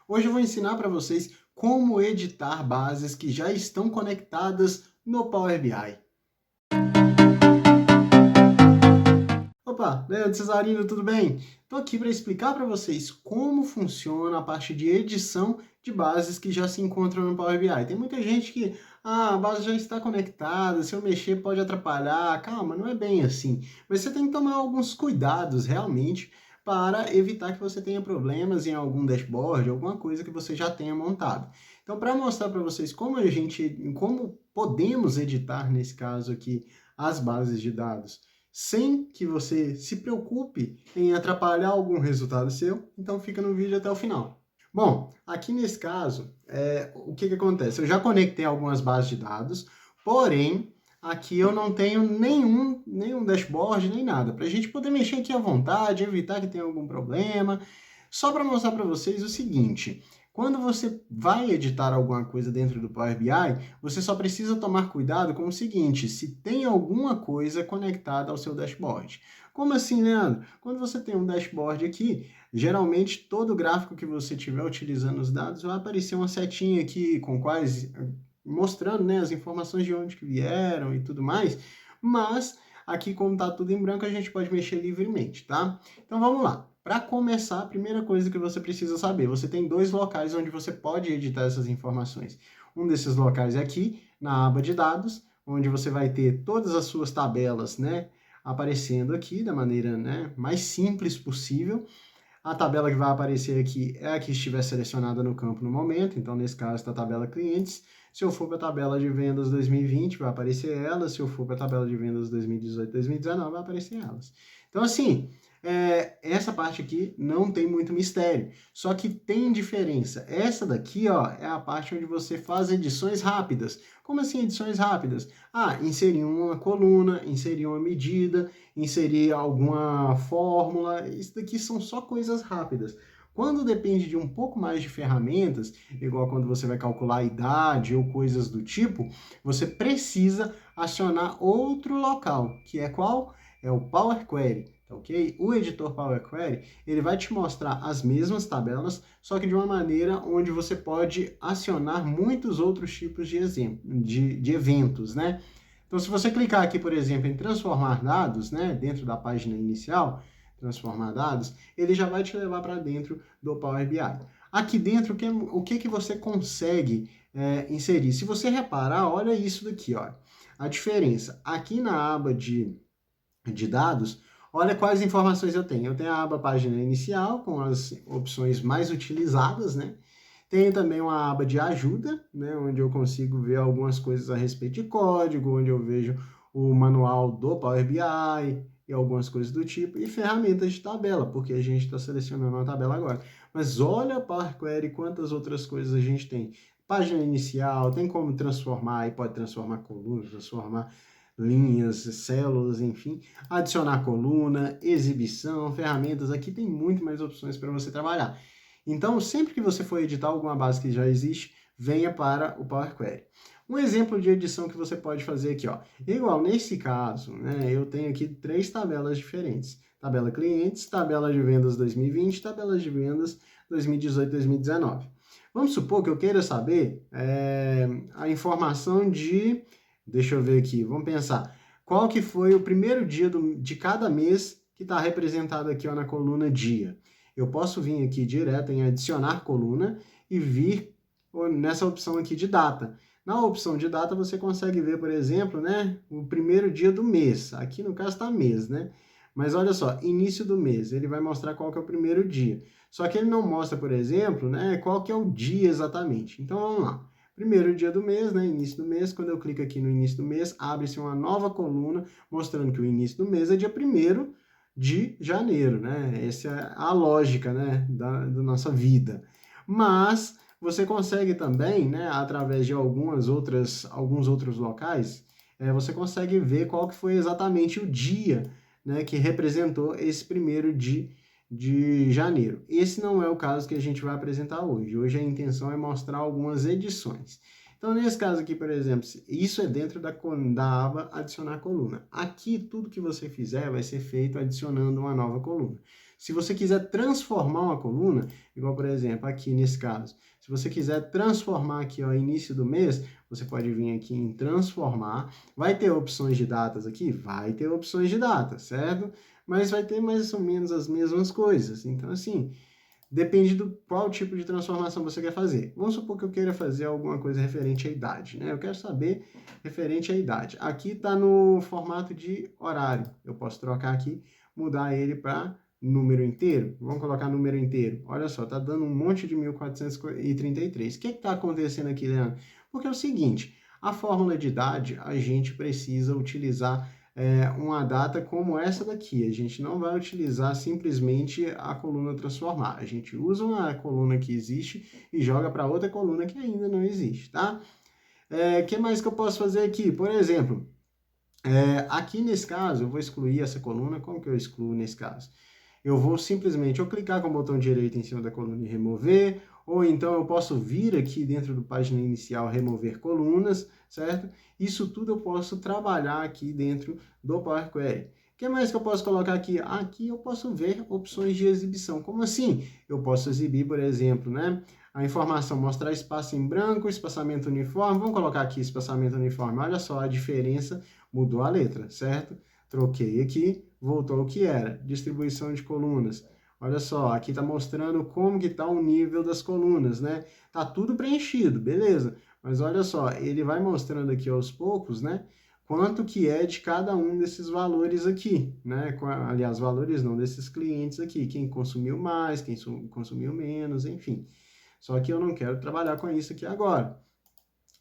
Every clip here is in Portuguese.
Hoje eu vou ensinar para vocês como editar bases que já estão conectadas no Power BI. Opa, Leandro Cesarino, tudo bem? Estou aqui para explicar para vocês como funciona a parte de edição de bases que já se encontram no Power BI. Tem muita gente que, a base já está conectada, se eu mexer pode atrapalhar. Calma, não é bem assim. Mas você tem que tomar alguns cuidados realmente para evitar que você tenha problemas em algum dashboard, alguma coisa que você já tenha montado. Então, para mostrar para vocês como podemos editar, nesse caso aqui, as bases de dados, sem que você se preocupe em atrapalhar algum resultado seu, então fica no vídeo até o final. Bom, aqui nesse caso, o que acontece? Eu já conectei algumas bases de dados, porém, aqui eu não tenho nenhum dashboard, nem nada, para a gente poder mexer aqui à vontade, evitar que tenha algum problema. Só para mostrar para vocês o seguinte, quando você vai editar alguma coisa dentro do Power BI, você só precisa tomar cuidado com o seguinte, se tem alguma coisa conectada ao seu dashboard. Como assim, Leandro? Quando você tem um dashboard aqui, geralmente todo gráfico que você estiver utilizando os dados vai aparecer uma setinha aqui com quais mostrando, né, as informações de onde que vieram e tudo mais, mas aqui como está tudo em branco a gente pode mexer livremente, tá? Então vamos lá. Para começar, a primeira coisa que você precisa saber, você tem dois locais onde você pode editar essas informações. Um desses locais é aqui, na aba de dados, onde você vai ter todas as suas tabelas, né, aparecendo aqui da maneira, né, mais simples possível. A tabela que vai aparecer aqui é a que estiver selecionada no campo no momento, então nesse caso está a tabela clientes. Se eu for para a tabela de vendas 2020, vai aparecer elas. Se eu for para a tabela de vendas 2018, 2019, vai aparecer elas. Então assim, essa parte aqui não tem muito mistério, só que tem diferença. Essa daqui, ó, é a parte onde você faz edições rápidas. Como assim edições rápidas? Inserir uma coluna, inserir uma medida, inserir alguma fórmula, isso daqui são só coisas rápidas. Quando depende de um pouco mais de ferramentas, igual quando você vai calcular a idade ou coisas do tipo, você precisa acionar outro local, que é qual? É o Power Query, ok? O editor Power Query, ele vai te mostrar as mesmas tabelas, só que de uma maneira onde você pode acionar muitos outros tipos de eventos, né? Então, se você clicar aqui, por exemplo, em transformar dados, né, dentro da página inicial, transformar dados, ele já vai te levar para dentro do Power BI. Aqui dentro, o que você consegue inserir? Se você reparar, olha isso daqui, ó, a diferença. Aqui na aba de dados, olha quais informações eu tenho. Eu tenho a aba página inicial, com as opções mais utilizadas, né? Tenho também uma aba de ajuda, né, onde eu consigo ver algumas coisas a respeito de código, onde eu vejo o manual do Power BI e algumas coisas do tipo, e ferramentas de tabela, porque a gente está selecionando uma tabela agora. Mas olha a Power Query, quantas outras coisas a gente tem. Página inicial, tem como transformar, e pode transformar colunas, transformar linhas, células, enfim, adicionar coluna, exibição, ferramentas, aqui tem muito mais opções para você trabalhar. Então, sempre que você for editar alguma base que já existe, venha para o Power Query. Um exemplo de edição que você pode fazer aqui, ó. Igual nesse caso, né, eu tenho aqui 3 tabelas diferentes. Tabela clientes, tabela de vendas 2020, tabela de vendas 2018, 2019. Vamos supor que eu queira saber a informação de... Deixa eu ver aqui, vamos pensar. Qual que foi o primeiro dia de cada mês que está representado aqui ó, na coluna dia? Eu posso vir aqui direto em adicionar coluna e vir nessa opção aqui de data. Na opção de data você consegue ver, por exemplo, né, o primeiro dia do mês. Aqui no caso está mês, né? Mas olha só, início do mês, ele vai mostrar qual que é o primeiro dia. Só que ele não mostra, por exemplo, né, qual que é o dia exatamente. Então vamos lá. Primeiro dia do mês, né, início do mês, quando eu clico aqui no início do mês, abre-se uma nova coluna mostrando que o início do mês é dia 1º de janeiro, né? Essa é a lógica, né, da nossa vida. Mas você consegue também, né, através de alguns outros locais, você consegue ver qual que foi exatamente o dia, né, que representou esse 1º de janeiro. Esse não é o caso que a gente vai apresentar hoje. Hoje a intenção é mostrar algumas edições. Então, nesse caso aqui, por exemplo, isso é dentro da aba adicionar coluna. Aqui, tudo que você fizer vai ser feito adicionando uma nova coluna. Se você quiser transformar uma coluna, igual por exemplo aqui nesse caso, se você quiser transformar aqui ó, início do mês, você pode vir aqui em transformar, vai ter opções de datas aqui? Vai ter opções de datas, certo? Mas vai ter mais ou menos as mesmas coisas, então assim, depende do qual tipo de transformação você quer fazer. Vamos supor que eu queira fazer alguma coisa referente à idade, né? Eu quero saber referente à idade. Aqui está no formato de horário. Eu posso trocar aqui, mudar ele para número inteiro. Vamos colocar número inteiro. Olha só, está dando um monte de 1433. O que está acontecendo aqui, Leandro? Porque é o seguinte, a fórmula de idade, a gente precisa utilizar uma data como essa daqui. A gente não vai utilizar simplesmente a coluna transformar. A gente usa uma coluna que existe e joga para outra coluna que ainda não existe, tá? Que mais que eu posso fazer aqui? Por exemplo, aqui nesse caso, eu vou excluir essa coluna. Como que eu excluo nesse caso? Eu vou simplesmente ou clicar com o botão direito em cima da coluna e remover, ou então eu posso vir aqui dentro do página inicial remover colunas, certo? Isso tudo eu posso trabalhar aqui dentro do Power Query. O que mais que eu posso colocar aqui? Aqui eu posso ver opções de exibição. Como assim? Eu posso exibir, por exemplo, né? A informação, mostrar espaço em branco, espaçamento uniforme. Vamos colocar aqui espaçamento uniforme. Olha só a diferença, mudou a letra, certo? Troquei aqui, voltou ao que era. Distribuição de colunas. Olha só, aqui está mostrando como que está o nível das colunas, né? Tá tudo preenchido, beleza. Mas olha só, ele vai mostrando aqui aos poucos, né? Quanto que é de cada um desses valores aqui, né? Aliás, valores não, desses clientes aqui. Quem consumiu mais, quem consumiu menos, enfim. Só que eu não quero trabalhar com isso aqui agora.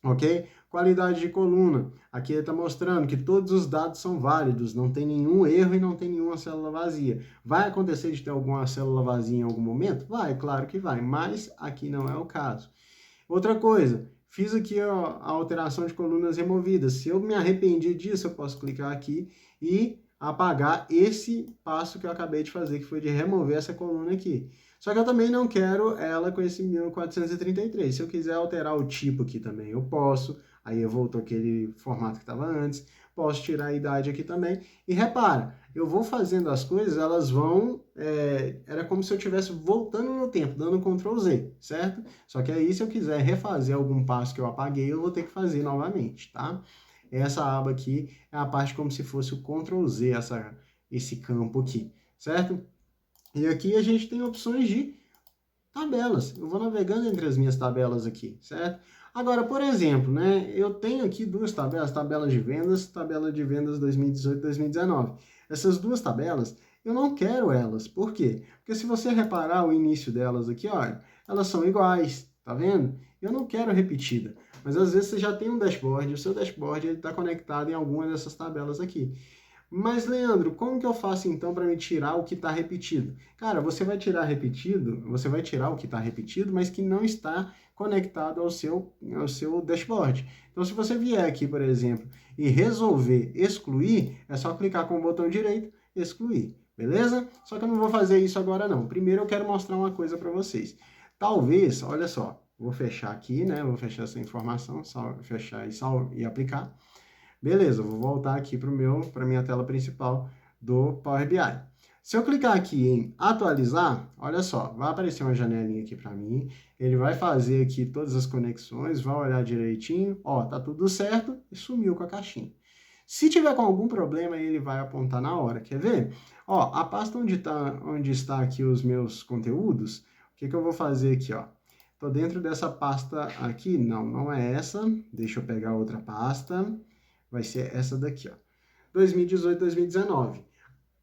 Ok? Qualidade de coluna. Aqui ele está mostrando que todos os dados são válidos, não tem nenhum erro e não tem nenhuma célula vazia. Vai acontecer de ter alguma célula vazia em algum momento? Vai, claro que vai, mas aqui não é o caso. Outra coisa, fiz aqui ó, a alteração de colunas removidas. Se eu me arrependi disso, eu posso clicar aqui e apagar esse passo que eu acabei de fazer, que foi de remover essa coluna aqui. Só que eu também não quero ela com esse 1433. Se eu quiser alterar o tipo aqui também, eu posso. Aí eu volto aquele formato que estava antes. Posso tirar a idade aqui também. E repara, eu vou fazendo as coisas, elas vão... era como se eu estivesse voltando no tempo, dando Ctrl Z, certo? Só que aí, se eu quiser refazer algum passo que eu apaguei, eu vou ter que fazer novamente, tá? Essa aba aqui é a parte como se fosse o Ctrl Z, esse campo aqui, certo? E aqui a gente tem opções de tabelas. Eu vou navegando entre as minhas tabelas aqui, certo? Agora, por exemplo, né, eu tenho aqui duas tabelas, tabela de vendas 2018 e 2019. Essas duas tabelas, eu não quero elas. Por quê? Porque se você reparar o início delas aqui, olha, elas são iguais, tá vendo? Eu não quero repetida. Mas às vezes você já tem um dashboard, e o seu dashboard está conectado em alguma dessas tabelas aqui. Mas, Leandro, como que eu faço então para me tirar o que está repetido? Cara, você vai tirar o que está repetido, mas que não está conectado ao seu dashboard. Então, se você vier aqui, por exemplo, e resolver excluir, é só clicar com o botão direito, excluir, beleza? Só que eu não vou fazer isso agora não. Primeiro eu quero mostrar uma coisa para vocês. Talvez, olha só, vou fechar aqui, né? Vou fechar essa informação, fechar e aplicar. Beleza, vou voltar aqui para minha tela principal do Power BI. Se eu clicar aqui em atualizar, olha só, vai aparecer uma janelinha aqui para mim, ele vai fazer aqui todas as conexões, vai olhar direitinho, ó, tá tudo certo e sumiu com a caixinha. Se tiver com algum problema, ele vai apontar na hora, quer ver? Ó, a pasta onde está aqui os meus conteúdos, o que eu vou fazer aqui, ó? Tô dentro dessa pasta aqui, não é essa, deixa eu pegar outra pasta, vai ser essa daqui, ó, 2018, 2019.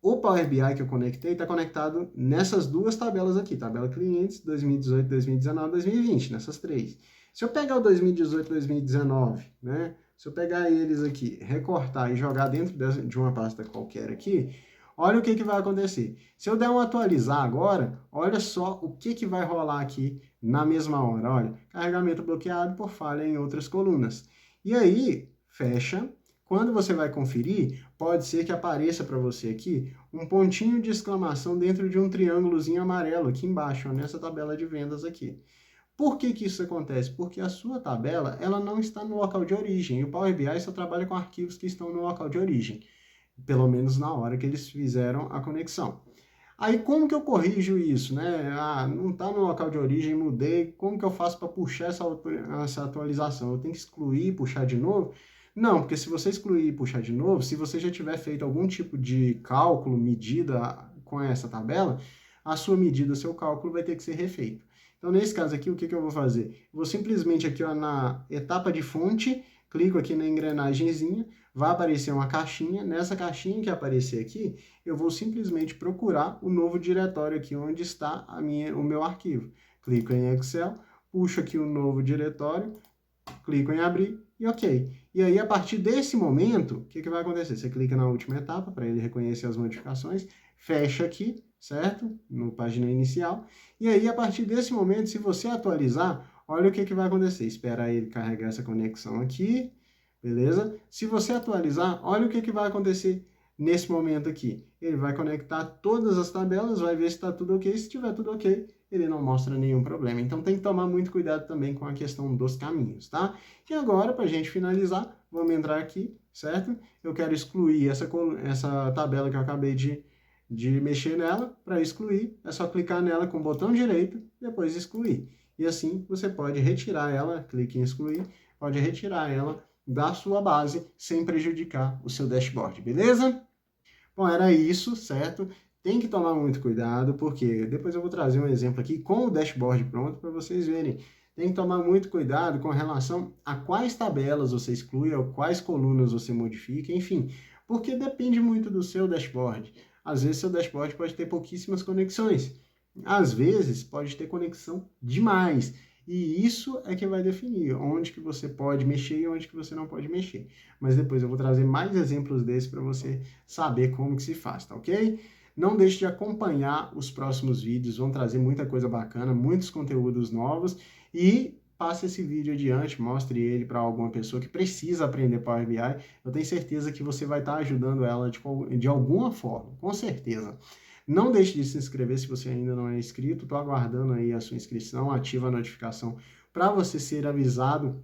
O Power BI que eu conectei está conectado nessas duas tabelas aqui, tabela clientes, 2018, 2019, 2020, nessas três. Se eu pegar o 2018, 2019, né, se eu pegar eles aqui, recortar e jogar dentro de uma pasta qualquer aqui, olha o que vai acontecer. Se eu der um atualizar agora, olha só o que vai rolar aqui na mesma hora. Olha, carregamento bloqueado por falha em outras colunas. E aí, fecha. Quando você vai conferir, pode ser que apareça para você aqui um pontinho de exclamação dentro de um triângulozinho amarelo aqui embaixo, ó, nessa tabela de vendas aqui. Por que isso acontece? Porque a sua tabela ela não está no local de origem. E o Power BI só trabalha com arquivos que estão no local de origem, pelo menos na hora que eles fizeram a conexão. Aí como que eu corrijo isso, né? Ah, não está no local de origem, mudei, como que eu faço para puxar essa atualização? Eu tenho que excluir e puxar de novo? Não, porque se você excluir e puxar de novo, se você já tiver feito algum tipo de cálculo, medida com essa tabela, a sua medida, o seu cálculo vai ter que ser refeito. Então, nesse caso aqui, o que eu vou fazer? Eu vou simplesmente aqui ó, na etapa de fonte, clico aqui na engrenagemzinha, vai aparecer uma caixinha. Nessa caixinha que aparecer aqui, eu vou simplesmente procurar o novo diretório aqui onde está o meu arquivo. Clico em Excel, puxo aqui o novo diretório, clico em abrir e ok. E aí, a partir desse momento, o que vai acontecer? Você clica na última etapa para ele reconhecer as modificações, fecha aqui, certo? No página inicial. E aí, a partir desse momento, se você atualizar, olha o que vai acontecer. Espera ele carregar essa conexão aqui, beleza? Se você atualizar, olha o que vai acontecer nesse momento aqui. Ele vai conectar todas as tabelas, vai ver se está tudo ok. Se estiver tudo ok, ele não mostra nenhum problema. Então tem que tomar muito cuidado também com a questão dos caminhos, tá? E agora, para a gente finalizar, vamos entrar aqui, certo? Eu quero excluir essa tabela que eu acabei de mexer nela. Para excluir, é só clicar nela com o botão direito, depois excluir. E assim você pode retirar ela, clique em excluir, pode retirar ela da sua base sem prejudicar o seu dashboard, beleza? Bom, era isso, certo? Tem que tomar muito cuidado, porque depois eu vou trazer um exemplo aqui com o dashboard pronto para vocês verem. Tem que tomar muito cuidado com relação a quais tabelas você exclui, ou quais colunas você modifica, enfim, porque depende muito do seu dashboard. Às vezes seu dashboard pode ter pouquíssimas conexões, às vezes pode ter conexão demais. E isso é que vai definir onde que você pode mexer e onde que você não pode mexer. Mas depois eu vou trazer mais exemplos desses para você saber como que se faz, tá ok? Não deixe de acompanhar os próximos vídeos, vão trazer muita coisa bacana, muitos conteúdos novos e passe esse vídeo adiante, mostre ele para alguma pessoa que precisa aprender Power BI. Eu tenho certeza que você vai estar ajudando ela de alguma forma, com certeza. Não deixe de se inscrever se você ainda não é inscrito. Estou aguardando aí a sua inscrição. Ativa a notificação para você ser avisado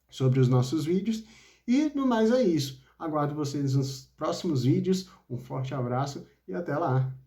sobre os nossos vídeos. E no mais é isso. Aguardo vocês nos próximos vídeos. Um forte abraço e até lá!